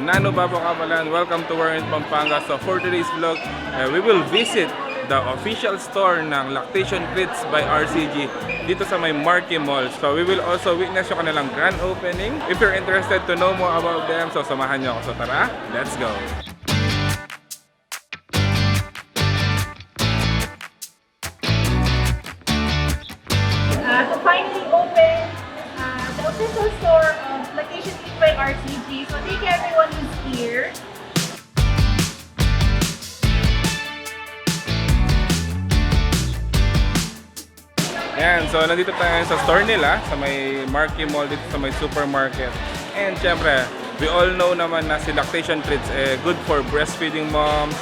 Nano Babo Kapalan, welcome to We're in Pampanga. So for today's vlog, we will visit the official store ng Lactation Treats by RCG dito sa may Marquee Mall. So we will also witness yung kanilang grand opening. If you're interested to know more about them, so samahan nyo ako. So tara, let's go! To finally open the official store of Lactation Treats by RCG. So thank you everyone who's here. Ayan, so nandito tayo ngayon sa store nila, sa may Marquee Mall, dito sa may supermarket. And syempre, we all know naman na si Lactation Treats good for breastfeeding moms,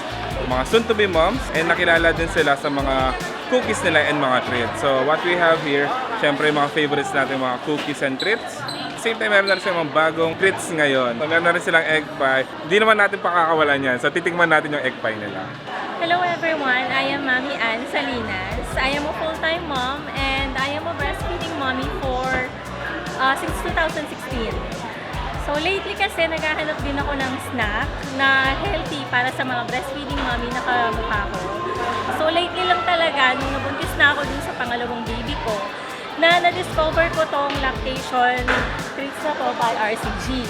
mga soon-to-be moms, and nakilala din sila sa mga cookies nila and mga treats. So what we have here, syempre mga favorites natin, mga cookies and treats. Same time, meron na rin silang mga bagong treats ngayon. So, meron na rin silang egg pie. Hindi naman natin pakakawalan yan. So titikman natin yung egg pie nila. Hello everyone, I am Mami Ann Salinas. I am a full-time mom and I am a breastfeeding mommy since 2016. So lately kasi naghahanap din ako ng snack na healthy para sa mga breastfeeding mommy na kamukha ko. So lately lang talaga, nung nabuntis na ako dun sa pangalawang baby ko, na-discover ko tong Lactation Treats na to by RCG.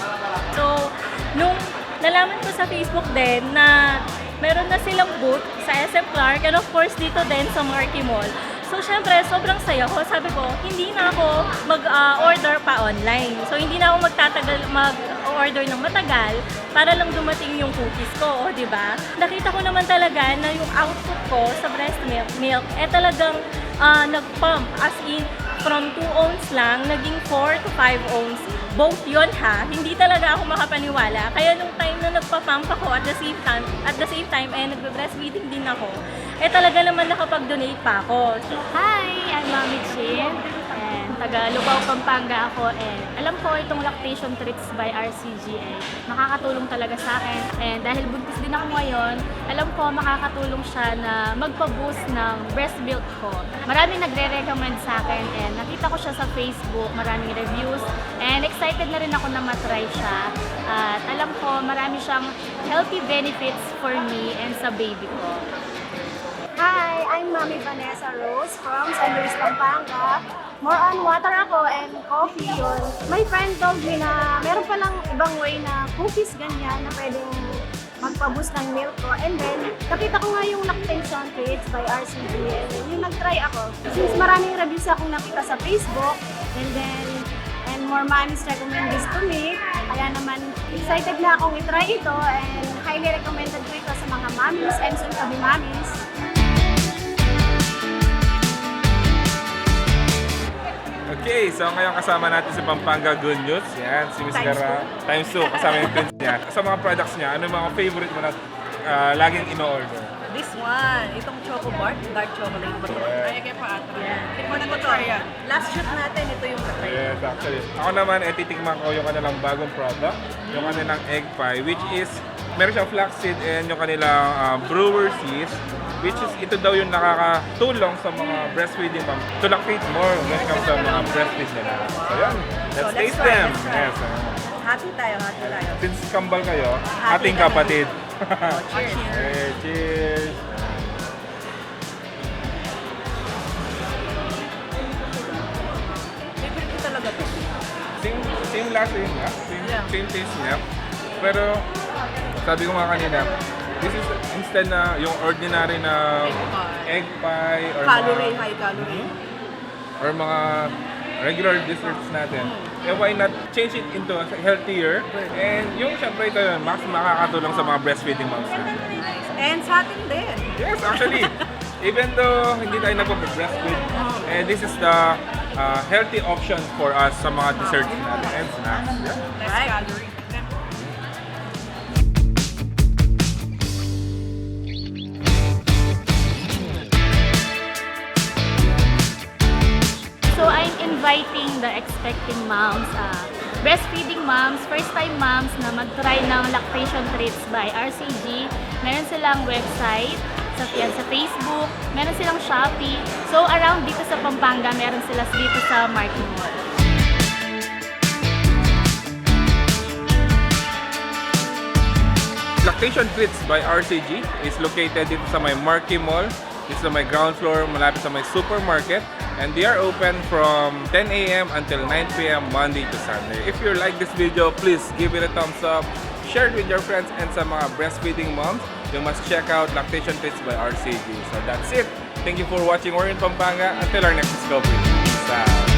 So, nung nalaman ko sa Facebook din na meron na silang booth sa SM Clark and of course dito din sa Marquee Mall. So, syempre, sobrang saya ko. Sabi ko, hindi na ako mag-order pa online. So, hindi na ako mag-order ng matagal para lang dumating yung cookies ko, di ba? Nakita ko naman talaga na yung output ko sa breast milk talagang nag-pump. As in, from 2 ounce lang, naging 4 to 5 ounce. Both yun ha. Hindi talaga ako makapaniwala. Kaya nung time na nagpa-pump ako at the same time nagbe-breastfeeding din ako, talaga naman nakapag-donate pa ako. Hi! I'm Mami Chin and taga Lubao, Pampanga ako and alam ko itong Lactation Treats by RCG makakatulong talaga sa akin and dahil buntis din ako ngayon, alam ko makakatulong siya na magpa-boost ng breast milk ko. Maraming nagre-recommend sa akin and nakita ko siya sa Facebook, maraming reviews and excited na rin ako na matry siya at alam ko marami siyang healthy benefits for me and sa baby ko. Hi, I'm Mami Vanessa Rose from San Luis, Pampanga. More on water ako and coffee yun. My friend told me na meron palang ibang way na cookies ganyan na pwedeng magpa-boost ng milk ko. And then, nakita ko nga yung Lactation Treats by RCG and then yung nag-try ako. Since maraming reviews akong nakita sa Facebook and more mommies recommend this to me, kaya naman excited na akong itry ito and highly recommended ko ito sa mga mommies and soon-to-be mommies. Okay, so ngayon kasama natin si Pampanga Good News. Yan, si Miss Gara. Times 2, kasama yung twins niya. Sa mga products niya, ano yung mga favorite mo na laging ino-order? This one, itong Choco Bar, dark chocolate ba ito? Ay, kaya pa ata. Tikman ko to. Last shoot natin, ito yung katay. Yes, actually. Ako naman, titikman ko yung kanilang bagong product, yung kanilang egg pie, which is, meron siyang flaxseed and yung kanilang brewer's yeast, which is ito daw yung nakakatulong sa mga breastfeeding moms to lactate more when it comes sa mga breastfeed nila. So yun, let's taste them. Yes. Happy tayo. Since kambal kayo, ating kapatid. Cheers. Okay, cheers. Favorite ko talaga to. Same lasa yun niya, same taste niya. Pero sabi ko nga kanina, this is instead na yung ordinary na egg pie or High calorie. or mga regular desserts natin. Why not change it into healthier? And yung syempre ito yun, mas makakatulong sa mga breastfeeding moms natin. And sa atin din. Yes, actually, even though hindi tayo nagpo-breastfeed, this is the healthy option for us sa mga desserts natin and snacks. Yeah. Less calorie. So I'm inviting the expecting moms, breastfeeding moms, first-time moms na mag-try ng Lactation Treats by RCG. Meron silang website, sa Facebook, meron silang Shopee. So around dito sa Pampanga, meron sila dito sa Marquee Mall. Lactation Treats by RCG is located dito sa may Marquee Mall. Dito sa may ground floor, malapit sa may supermarket. And they are open from 10 a.m. until 9 p.m. Monday to Sunday. If you like this video, please give it a thumbs up. Share it with your friends, and sa mga breastfeeding moms, you must check out Lactation Treats by RCG. So that's it. Thank you for watching We're in Pampanga. Until our next discovery. Peace out.